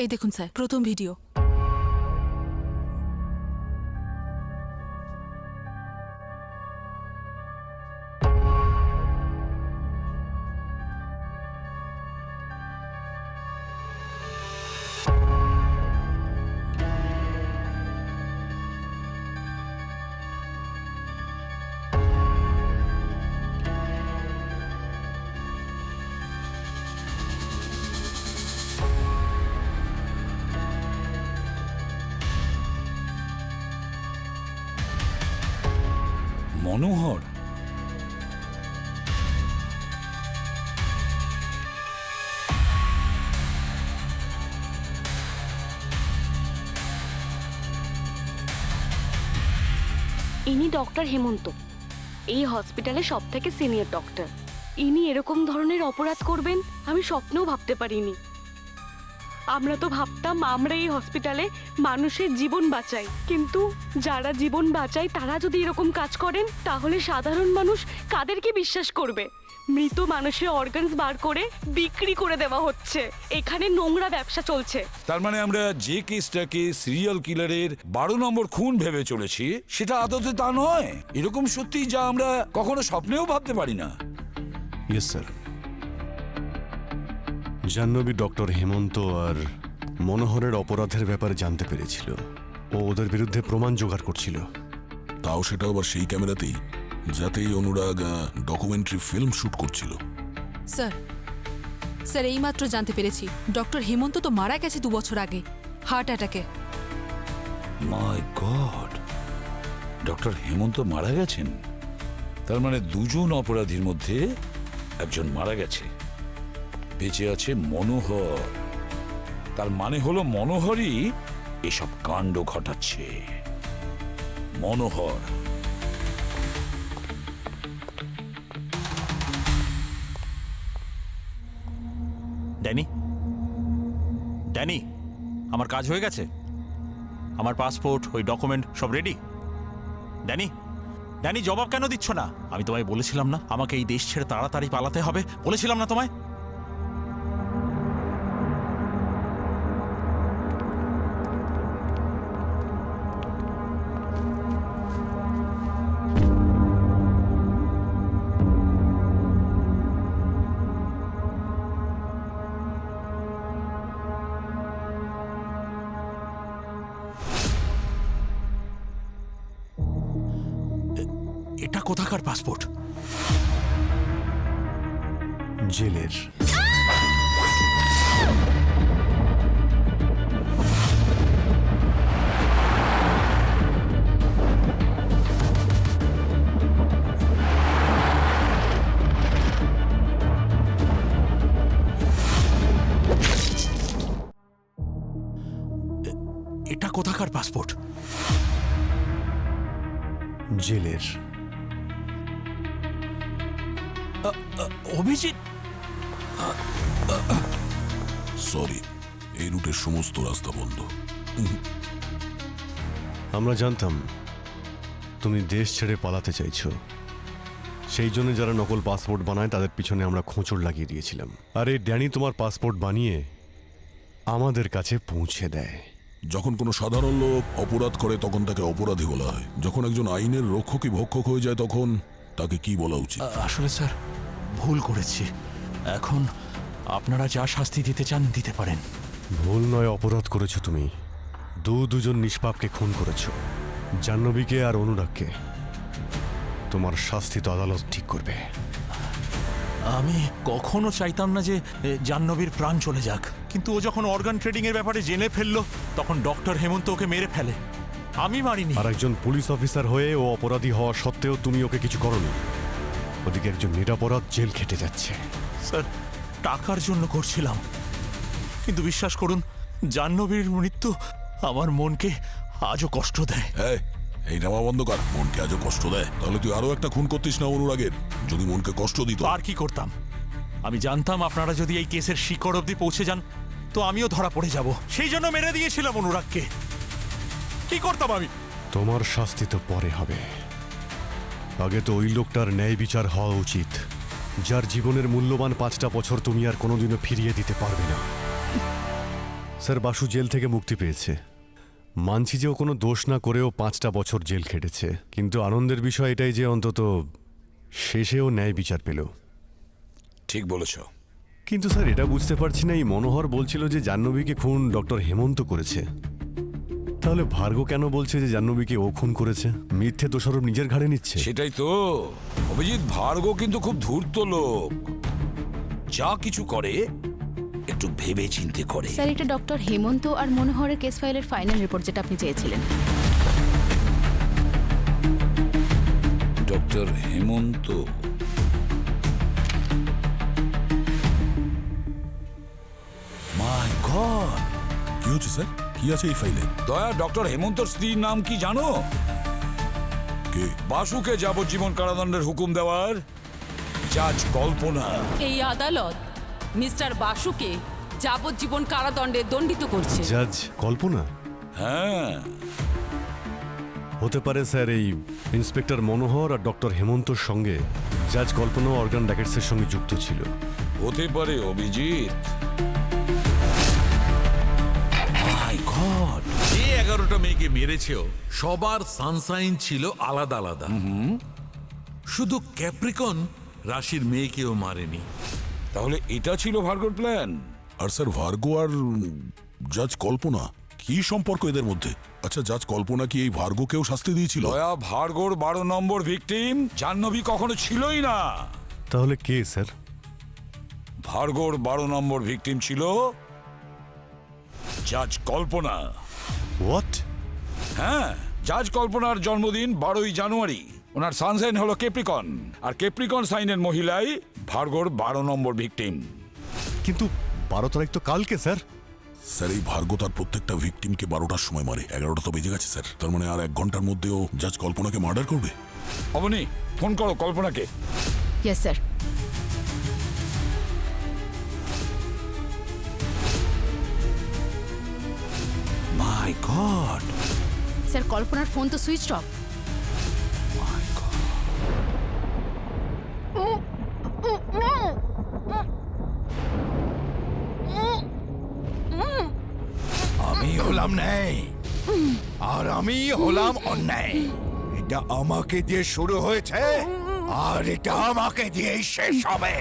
এই দেখুন স্যার, প্রথম ভিডিও। মনোহর, ইনি ডক্টর হেমন্ত, এই হসপিটালে সব থেকে সিনিয়র ডক্টর। ইনি এরকম ধরনের অপরাধ করবেন আমি স্বপ্নেও ভাবতে পারিনি। আমরা তো ভাবতাম আমরা এই হসপিটালে মানুষের জীবন বাঁচাই, কিন্তু যারা জীবন বাঁচায় তারা যদি এরকম কাজ করেন তাহলে সাধারণ মানুষ কাদেরকে বিশ্বাস করবে? মৃত মানুষের অর্গানস বার করে বিক্রি করে দেওয়া হচ্ছে। এখানে নোংরা ব্যবসা চলছে। তার মানে আমরা যে কেসটাকে সিরিয়াল কিলারের 12 নম্বর খুন ভেবে চলেছি সেটা আদতে তা নয়। এরকম সত্যি যা আমরা কখনো স্বপ্নেও ভাবতে পারি না। Yes sir. Jahnavi doctor Hemant আর মনোহরের অপরাধের ব্যাপারে জানতে পেরেছিল। ও ওদের বিরুদ্ধে প্রমাণ জোগাড় করছিল। তাও সেটা আবার সেই ক্যামেরাতেই যাতেই অনুরাগ ডকুমেন্টারি ফিল্ম শুট করছিল। স্যার স্যার এইমাত্র জানতে পেরেছি ডক্টর হেমন্ত তো মারা গেছে 2 বছর আগে হার্ট অ্যাটাকে। মাই গড, ডক্টর হেমন্ত মারা গেছেন? তার মানে দুজন অপরাধীর মধ্যে একজন মারা গেছে, বেঁচে আছে মনোহর। তার মানে হলো মনোহরই এসব কাণ্ড ঘটাচ্ছে। মনোহর। ড্যানি, ড্যানি, আমার কাজ হয়ে গেছে? আমার পাসপোর্ট, ওই ডকুমেন্ট সব রেডি? ড্যানি, ড্যানি জবাব কেন দিচ্ছ না? আমি তোমায় বলেছিলাম না আমাকে এই দেশ ছেড়ে তাড়াতাড়ি পালাতে হবে? বলেছিলাম না তোমায়? এটা কোথাকার পাসপোর্ট? জেলের। এটা কোথাকার পাসপোর্ট? জেলের। অভিজিৎ, সরি, এই রুটের সমস্ত রাস্তা বন্ধ। আমরা জানতাম তুমি দেশ ছেড়ে পালাতে চাইছো, সেই জন্য যারা নকল পাসপোর্ট বানায় তাদের পিছনে আমরা খোঁচড় লাগিয়ে দিয়েছিলাম। আর এই ড্যানি তোমার পাসপোর্ট বানিয়ে আমাদের কাছে পৌঁছে দেয়। যখন কোনো সাধারণ লোক অপরাধ করে তখন তাকে অপরাধী বলা হয়, যখন একজন আইনের রক্ষকই ভক্ষক হয়ে যায় তখন তাকে কি বলা উচিত? আসলে স্যার ভুল করেছি। এখন আপনারা যা শাস্তি দিতে চান দিতে পারেন। ভুল নয়, অপরাধ করেছো তুমি। দুজন নিষ্পাপকে খুন করেছো, জাহ্নবীকে আর অনুরাগকে। তোমার শাস্তি তো আদালত ঠিক করবে। আমি কখনো চাইতাম না যে জাহ্নবীর প্রাণ চলে যাক, কিন্তু ও যখন অর্গান ট্রেডিং এর ব্যাপারে জেনে ফেললো তখন ডক্টর হেমন্ত ওকে মেরে ফেলে। আমি মারিনি। আর একজন পুলিশ অফিসার হয়ে ও অপরাধী হওয়া সত্ত্বেও তুমি ওকে কিছু করোনি। ওদিকে একজন নিরাপরাধ জেল খেটে যাচ্ছে। স্যার টাকার জন্য করছিলাম, কিন্তু বিশ্বাস করুন জাহ্নবীর মৃত্যু আমার মনকে আজও কষ্ট দেয়। এই নামা বন্ধ কর। মনকে আজও কষ্ট দেয়? তাহলে তুই আরো একটা খুন করতিস না অনুরাগের? যদি মনকে কষ্ট দিত আর কি করতাম? আমি জানতাম আপনারা যদি এই কেসের শিকড় অবধি পৌঁছে যান তো আমিও ধরা পড়ে যাব, সেই জন্য মেরে দিয়েছিলাম অনুরাগকে। কি করতাম আমি? তোমার শাস্তি তো পরে হবে। আগে তো ওই লোকটার ন্যায় বিচার হওয়া উচিত, যার জীবনের মূল্যবান 5টা বছর তুমি আর কোনোদিনও ফিরিয়ে দিতে পারবে না। স্যার, বাসু জেল থেকে মুক্তি পেয়েছে। মানছি যে ও কোনো দোষ না করেও 5টা বছর জেল খেটেছে, কিন্তু আনন্দের বিষয় এটাই যে অন্তত শেষেও ন্যায় বিচার পেল। ঠিক বলেছ। কিন্তু স্যার, এটা বুঝতে পারছি না, এই মনোহর বলছিল যে জাহ্নবীকে খুন ডক্টর হেমন্ত করেছে। তাহলে ভার্গ কেন বলছে যে জাহ্নবীকে ও খুন করেছে? মিথ্যে দোষারোপ নিজের ঘাড়ে নিচ্ছে। সেটাই তো অভিজিৎ, ভার্গ কিন্তু খুব ধূর্ত লোক। যা কিছু করে একটু ভেবে চিন্তে করে। স্যার, এটা ডক্টর হেমন্ত আর মনোহরের কেস ফাইলের ফাইনাল রিপোর্ট, যেটা আপনি চেয়েছিলেন। ডক্টর হেমন্ত, মাই গড! কি হচ্ছে স্যার? কি আছে এই ফাইলে? দয়া, ডক্টর হেমন্তর স্ত্রীর নাম কি জানো? কে? বাসুকে যাবজ্জীবন কারাদণ্ডের হুকুম দেওয়ার জাজ কল্পনা। এই আদালত মিস্টার বাসুকে যাবজ্জীবন কারাদণ্ডে দণ্ডিত করছে। জাজ কল্পনা? হ্যাঁ, হতে পারে স্যার এই ইন্সপেক্টর মনোহর আর ডক্টর হেমন্তর সঙ্গে জাজ কল্পনা অর্গান র্যাকেটসের সঙ্গে যুক্ত ছিল। হতে পারে অভিজিৎ। মাই গড! যে 11টা মেয়েকে মেরেছেও সবার সানসাইন ছিল আলাদা আলাদা। শুধু ক্যাপ্রিকন রাশির মেয়েকেও মারেনি। তাহলে এটা ছিল ভার্গর প্ল্যান। আর স্যার, ভার্গ আর জাজ কল্পনা কি সম্পর্ক এদের মধ্যে? আচ্ছা, জাজ কল্পনা কি এই ভার্গকেও শাস্তি দিয়েছিল? দয়া, ভার্গর 12 নম্বর ভিকটিম জাহ্নবী কখনো ছিলই না। তাহলে কে স্যার? ভার্গর 12 নম্বর ভিকটিম ছিল জাজ কল্পনা। হোয়াট? হ্যাঁ, জাজ কল্পনার জন্মদিন 12ই জানুয়ারি। ওনার সানসাইন হলো কেপ্রিকন, আর কেপ্রিকন সাইনের মহিলাই ভার্গর 12 নম্বর ভিকটিম। কিন্তু 12 তারিখ তো কালকে স্যার। স্যার, এই ভার্গ তার প্রত্যেকটা ভিকটিমকে 12টার সময় মারে। 11টা তো বেজে গেছে স্যার। তার মানে আর 1 ঘন্টার মধ্যেও জাজ কল্পনাকে মার্ডার করবে। অবনী, ফোন করো কল্পনাকে। Yes sir. My god, sir কল্পনার ফোন তো সুইচ অফ। আমি হলাম ন্যায় আর আমি হলাম অন্যায়। এটা আমাকে দিয়ে শুরু হয়েছে আর এটা আমাকে দিয়েই শেষ হবে।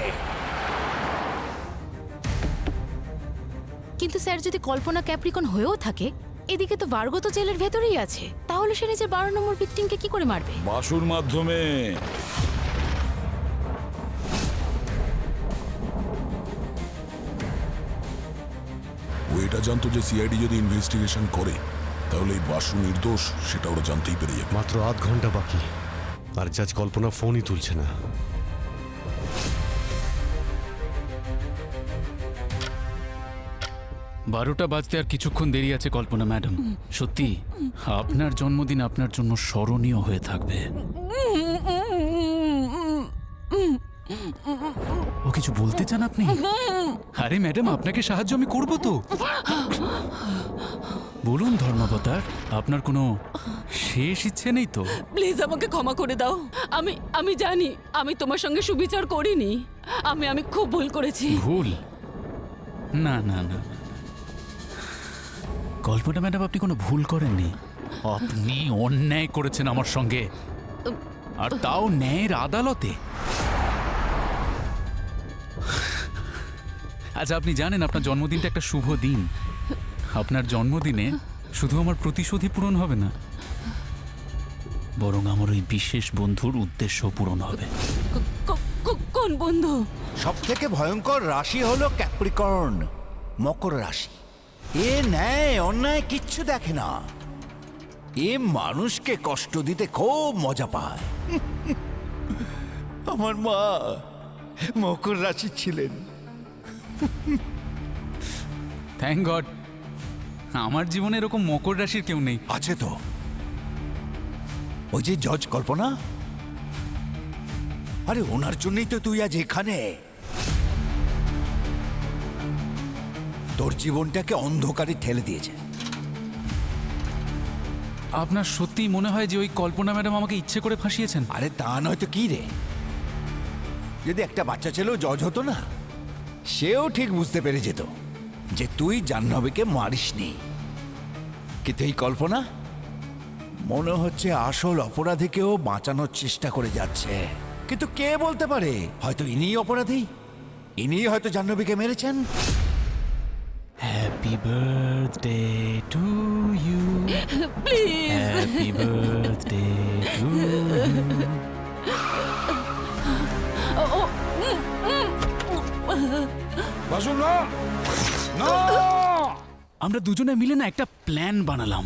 কিন্তু স্যার যদি কল্পনা ক্যাপ্রিকন হয়েও থাকে, এদিকে তো ভার্গো তো জেলের ভেতরেই আছে, তাহলে সে নিজের 12 নম্বর ভিকটিমকে কি করে মারবে? বাসুর মাধ্যমে। ও এটা জানতো যে সিআইডি যদি ইনভেস্টিগেশন করে তাহলে এই বাসু নির্দোষ সেটা ওরা জানতেই পেরে যাবে। মাত্র আধ ঘন্টা বাকি, আর জাজ কল্পনা ফোনই তুলছে না। বারোটা বাজতে আর কিছুক্ষণ দেরি আছে কল্পনা ম্যাডাম। সত্যি আপনার জন্মদিন আপনার জন্য স্মরণীয় হয়ে থাকবে। ও কিছু বলতে চান আপনি? আরে ম্যাডাম, আপনাকে সাহায্য আমি করব তো। বলুন ধর্মাবতার, আপনার কোনো শেষ ইচ্ছে নেই তো? প্লিজ আমাকে ক্ষমা করে দাও। আমি জানি আমি তোমার সঙ্গে সুবিচার করিনি। আমি খুব ভুল করেছি। ভুল? না না না, কল্পনা ম্যাডাম, আপনি কোনো ভুল করেননি। আপনি অন্যায় করেছেন আমার সঙ্গে, আর তাও ন্যায়ের আদালতে। আচ্ছা, আপনি জানেন আপনার জন্মদিনটা একটা শুভ দিন। আপনার জন্মদিনে শুধু আমার প্রতিশোধই পূরণ হবে না, বরং আমার ওই বিশেষ বন্ধুর উদ্দেশ্য পূরণ হবে। কোন বন্ধু? সব থেকে ভয়ঙ্কর রাশি হলো ক্যাপ্রিকর্ন, মকর রাশি। এ ন্যায় অন্যায় কিচ্ছু দেখে না, এ মানুষকে কষ্ট দিতে খুব মজা পায়। আমার মা মকর রাশি ছিলেন। থ্যাংক গড, আমার জীবনে এরকম মকর রাশির কেউ নেই। আছে তো, ওই যে জজ কল্পনা। আরে ওনার জন্যই তো তুই আজ এখানে। তোর জীবনটাকে অন্ধকারে ঠেলে দিয়েছে। আপনার সত্যি মনে হয় যে ওই কল্পনা ম্যাডাম আমাকে ইচ্ছে করে ফাঁসিয়েছেন? আরে তা নয় তো কি রে, যদি একটা বাচ্চা ছেলেও জজ হতো না, সেও ঠিক বুঝতে পেরে যেত যে তুই জাহ্নবীকে মারিসনি। কিন্তু এই কল্পনা মনে হচ্ছে আসল অপরাধীকেও বাঁচানোর চেষ্টা করে যাচ্ছে। কিন্তু কে বলতে পারে, হয়তো ইনিই অপরাধী, ইনিই হয়তো জাহ্নবীকে মেরেছেন। Happy birthday to you, please. Happy birthday to you. Basu না, না! আমরা দুজনে মিলে না একটা প্ল্যান বানালাম,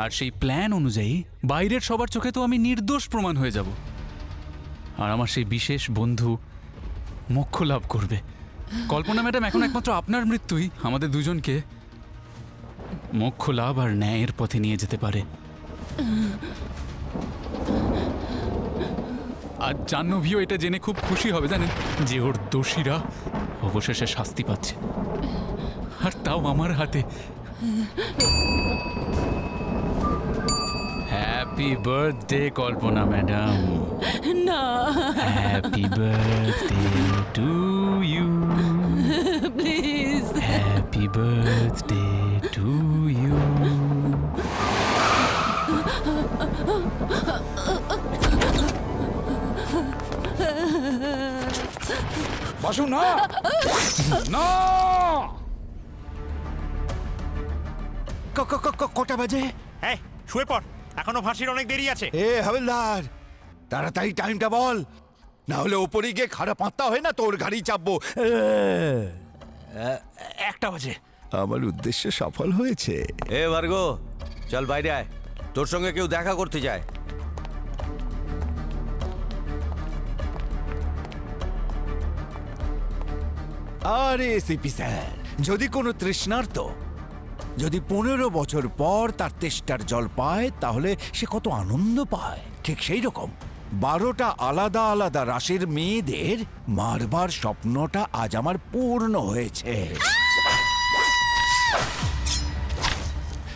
আর সেই প্ল্যান অনুযায়ী বাইরের সবার চোখে তো আমি নির্দোষ প্রমাণ হয়ে যাব, আর আমার সেই বিশেষ বন্ধু মোক্ষ লাভ করবে। কল্পনা ম্যাডাম, এখন একমাত্র আপনার মৃত্যুই আমাদের দুজনকে মোক্ষ লাভ আর ন্যায়ের পথে নিয়ে যেতে পারে। আর জাহ্নবীও এটা জেনে খুব খুশি হবে, জানেন, যে ওর দোষীরা অবশেষে শাস্তি পাচ্ছে, আর তাও আমার হাতে। Happy birthday Kalpana madam. না, happy birthday to you, please. Happy birthday to you. Basu না, না! কটা বাজে? এই শুয়ে পড়, এখনো ফাঁসির অনেক দেরি আছে। এ হাবিলদার, তাড়াতাড়ি টাইমটা বল, না হলে ওপরে গিয়ে খারাপ পাত্তা হয় না তোর গাড়ি চাপবো। 1টা বাজে। আমার উদ্দেশ্য সফল হয়েছে। এ ভার্গো, চল বাইরে আয়, তোর সঙ্গে কেউ দেখা করতে চায়। আরে সিপি স্যার, যদি কোনো তৃষ্ণার্ত যদি 15 বছর পর তার তেষ্টার জল পায়, তাহলে সে কত আনন্দ পায়। ঠিক সেই রকম 12টা আলাদা আলাদা রাশির মেয়েদের মারবার স্বপ্নটা আজ আমার পূর্ণ হয়েছে।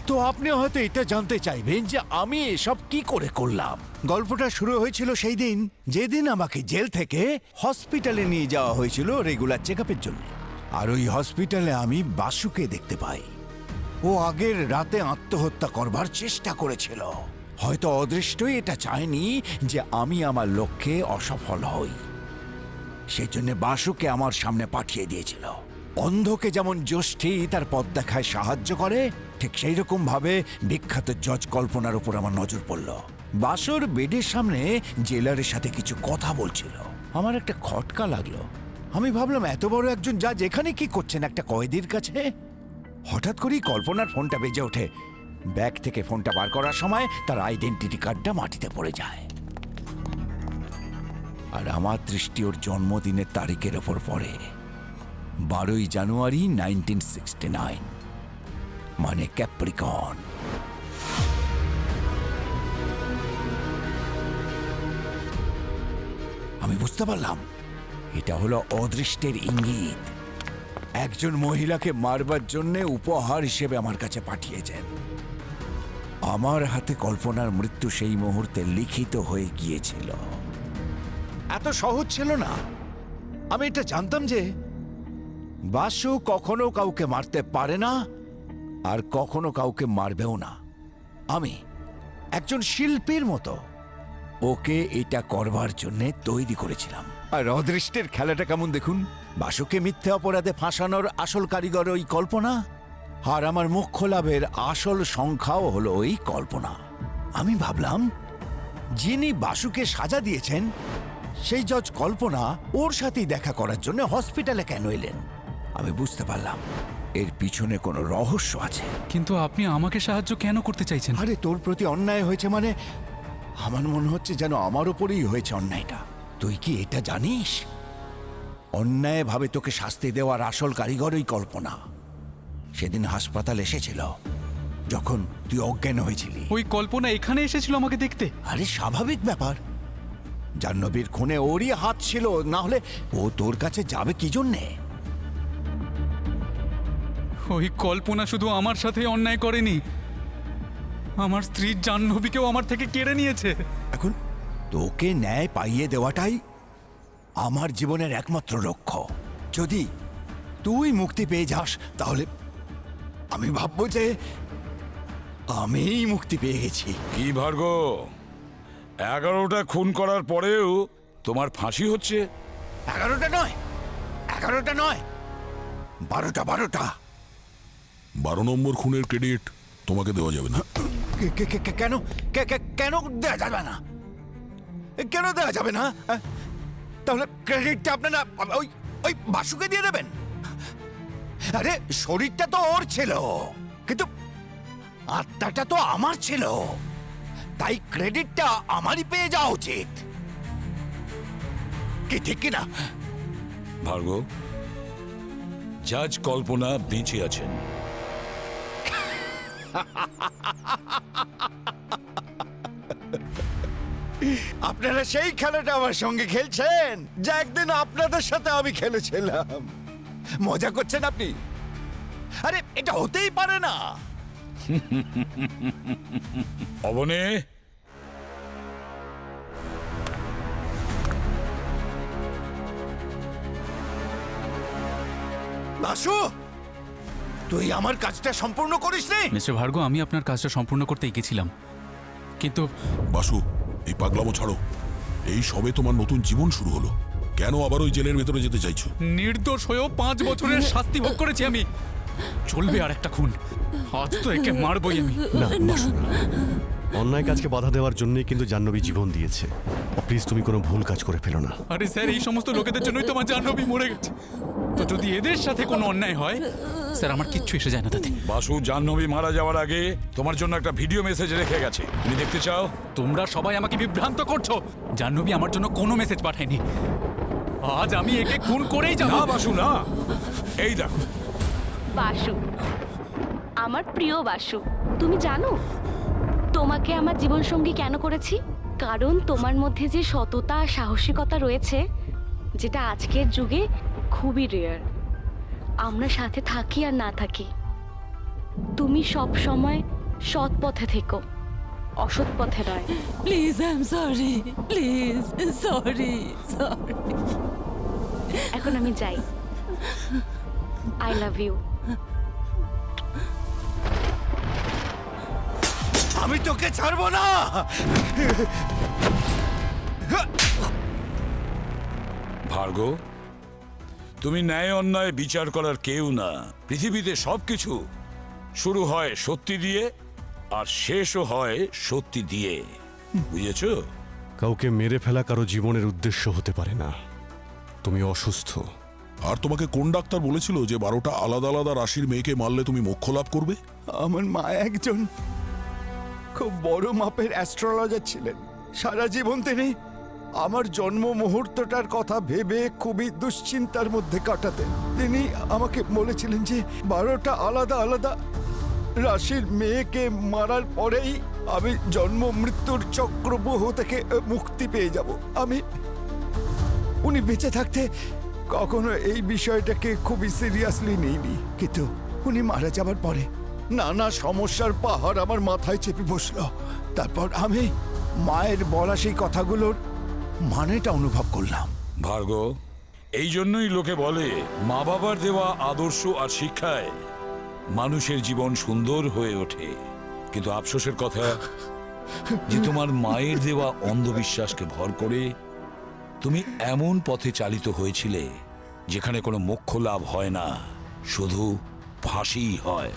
তো আপনি হয়তো এটা জানতে চাইবেন যে আমি এসব কি করে করলাম। গল্পটা শুরু হয়েছিল সেই দিন যেদিন আমাকে জেল থেকে হসপিটালে নিয়ে যাওয়া হয়েছিল রেগুলার চেকআপের জন্য। আর ওই হসপিটালে আমি বাসুকে দেখতে পাই। ও আগের রাতে আত্মহত্যা করবার চেষ্টা করেছিল। হয়তো অদৃষ্টই এটা চায়নি যে আমি আমার লক্ষ্যে অসফল হই, সেজন্য বাসুকে আমার সামনে পাঠিয়ে দিয়েছিল। অন্ধকে যেমন জ্যোষ্ঠী তার পথ দেখায় সাহায্য করে, ঠিক সেই রকম ভাবে বিখ্যাত জজ কল্পনার উপর আমার নজর পড়ল। বাসুর বেডের সামনে জেলারের সাথে কিছু কথা বলছিল। আমার একটা খটকা লাগলো। আমি ভাবলাম এত বড় একজন জাজ এখানে কি করছেন একটা কয়েদির কাছে। হঠাৎ করেই কল্পনার ফোনটা বেজে ওঠে। ব্যাগ থেকে ফোনটা বার করার সময় তার আইডেন্টিটি কার্ডটা মাটিতে পড়ে যায়। আর আমার দৃষ্টি ওর জন্মদিনের তারিখের ওপর পড়ে, 12ই জানুয়ারি 1969, মানে ক্যাপ্রিকন। আমি বুঝতে পারলাম এটা হলো অদৃষ্টের ইঙ্গিত। একজন মহিলাকে মারবার জন্য উপহার হিসেবে আমার কাছে পাঠিয়েছেন। আমার হাতে কল্পনার মৃত্যু সেই মুহূর্তে লিখিত হয়ে গিয়েছিল। এত সহজ ছিল না। আমি এটা জানতাম যে বাসু কখনো কাউকে মারতে পারে না, আর কখনো কাউকে মারবেও না। আমি একজন শিল্পীর মতো ওকে এটা করবার জন্য তৈরি করেছিলাম। আর অদৃষ্টের খেলাটা কেমন দেখুন। বাসুকে মিথ্যে অপরাধে ফাঁসানোর আসল কারিগর ওই কল্পনা, আর আমার মোক্ষ লাভের আসল সংখ্যাও হলো ওই কল্পনা। আমি ভাবলাম যিনি বাসুকে সাজা দিয়েছেন সেই জজ কল্পনা ওর সাথেই দেখা করার জন্য হসপিটালে কেন এলেন। আমি বুঝতে পারলাম এর পিছনে কোনো রহস্য আছে। কিন্তু আপনি আমাকে সাহায্য কেন করতে চাইছেন? আরে তোর প্রতি অন্যায় হয়েছে মানে আমার মনে হচ্ছে যেন আমার ওপরেই হয়েছে অন্যায়টা। তুই কি এটা জানিস? অন্যায়ভাবে তোকে শাস্তি দেওয়ার আসল কারিগর ওই কল্পনা। সেদিন হাসপাতাল এসেছিল যখন তুই অজ্ঞান হয়েছিলি। ওই কল্পনা এখানে এসেছিল আমাকে দেখতে? আরে স্বাভাবিক ব্যাপার। জাহ্নবীর খুনে ওরই হাত ছিল, না হলে ও তোর কাছে যাবে কি জন্যে? ওই কল্পনা শুধু আমার সাথে অন্যায় করেনি, আমার স্ত্রী জাহ্নবীকেও আমার থেকে কেড়ে নিয়েছে। এখন তোকে ন্যায় পাইয়ে দেওয়াটাই আমার জীবনের একমাত্র লক্ষ্য। যদি তুই মুক্তি পেয়ে যাস তাহলে আমি ভাববো যে আমিই মুক্তি পেয়ে গেছি। কি ভার্গ, 11টা খুন করার পরেও তোমার ফাঁসি হচ্ছে? 11টা নয়, 11টা নয়, 12টা। 12 নম্বর খুনের ক্রেডিট তোমাকে দেওয়া যাবে না। কেন কেন দেওয়া যাবে না? কেন দেওয়া যাবে না? তাহলে ক্রেডিটটা আপনারা ওই ওই বাসুকে দিয়ে দেবেন? আরে শরীরটা তো ওর ছিল, কিন্তু আত্মাটা তো আমার ছিল, তাই ক্রেডিটটা আমারই পেয়ে যাওয়া উচিত। কি ঠিক কিনা? ভার্গ, জাজ কল্পনা বেঁচে আছেন। আপনারা সেই খেলাটা আমার সঙ্গে খেলছেন যা একদিন আপনাদের সাথে আমি খেলেছিলাম। মজা করছেন আপনি? আরে এটা হতেই পারে না। অবনে, বাসু, তুই আমার কাজটা সম্পূর্ণ করিস নি। মিস্টার ভার্গ, আমি আপনার কাজটা সম্পূর্ণ করতেই গেছিলাম, কিন্তু বাসু, এই পাগলামো ছাড়ো। এই সবে তোমার নতুন জীবন শুরু হলো, কেন আবার ওই জেলের ভেতরে যেতে চাইছো? নির্দোষ হয়েও 5 বছরের শাস্তি ভোগ করেছি আমি। চলবে আর একটা খুন, আজ তো একে মারবই আমি। না বাসু, অন্যায় কাজকে বাধা দেওয়ার জন্যই কিন্তু জাহ্নবী জীবন দিয়েছে। প্লিজ তুমি কোনো ভুল কাজ করে ফেলো না। আরে স্যার, এই সমস্ত লোকেদের জন্যই তোমার জাহ্নবী মরে গেছে। তো যদি এদের সাথে কোনো অন্যায় হয় স্যার, আমার কিচ্ছু এসে যায় না তাতে। বাসু জাহ্নবী মারা যাওয়ার আগে তোমার জন্য একটা ভিডিও মেসেজ রেখে গেছে, তুমি দেখতে চাও? তোমরা সবাই আমাকে বিভ্রান্ত করছো। জাহ্নবী আমার জন্য কোনো মেসেজ পাঠায়নি। আজ আমি একে খুন করেই যাব। না বাসু, না। এই দেখো বাসু, আমার প্রিয় বাসু, তুমি জানো তোমাকে আমার জীবনসঙ্গী কেন করেছি? কারণ তোমার মধ্যে যে সততা আর সাহসিকতা রয়েছে, যেটা আজকের যুগে খুবই রেয়ার। আমরা সাথে থাকি আর না থাকি, তুমি সব সময় সৎ পথে থেকো, অসৎ পথে নয়। Please I am sorry, please sorry sorry. এখন আমি যাই। I love you. আমি তোকে ছাড়বো না। ভার্গব, তুমি ন্যায় অন্যায় বিচার করার কেউ না। পৃথিবীতে সবকিছু শুরু হয় সত্যি দিয়ে আর শেষও হয় সত্যি দিয়ে, বুঝেছ? কাউকে মেরে ফেলা কারো জীবনের উদ্দেশ্য হতে পারে না। তুমি অসুস্থ। আর তোমাকে কোন ডাক্তার বলেছিল যে 12টা আলাদা আলাদা রাশির মেয়েকে মারলে তুমি মোক্ষ লাভ করবে? আমার মা একজন খুব বড় মাপের অ্যাস্ট্রোলজার ছিলেন। সারা জীবন তিনি আমার জন্ম মুহূর্তটার কথা ভেবে খুবই দুশ্চিন্তার মধ্যে কাটাতেন। তিনি আমাকে বলেছিলেন যে 12টা আলাদা আলাদা রাশির মেয়েকে মারার পরেই আমি জন্ম মৃত্যুর চক্রব্যূহ থেকে মুক্তি পেয়ে যাব। উনি বেঁচে থাকতে কখনো এই বিষয়টাকে খুবই সিরিয়াসলি নেইনি, কিন্তু উনি মারা যাবার পরে নানা সমস্যার পাহাড় আমার মাথায় চেপে বসলো। তারপর আমি মায়ের বলা সেই কথাগুলোর মানেটা অনুভব করলাম। ভার্গব, এই জন্যই লোকে বলে মা বাবার দেওয়া আদর্শ আর শিক্ষায় মানুষের জীবন সুন্দর হয়ে ওঠে। কিন্তু আফসোসের কথা যে তোমার মায়ের দেওয়া অন্ধবিশ্বাসকে ভর করে তুমি এমন পথে চালিত হয়েছিলে যেখানে কোনো মোক্ষ লাভ হয় না, শুধু ফাঁসিই হয়।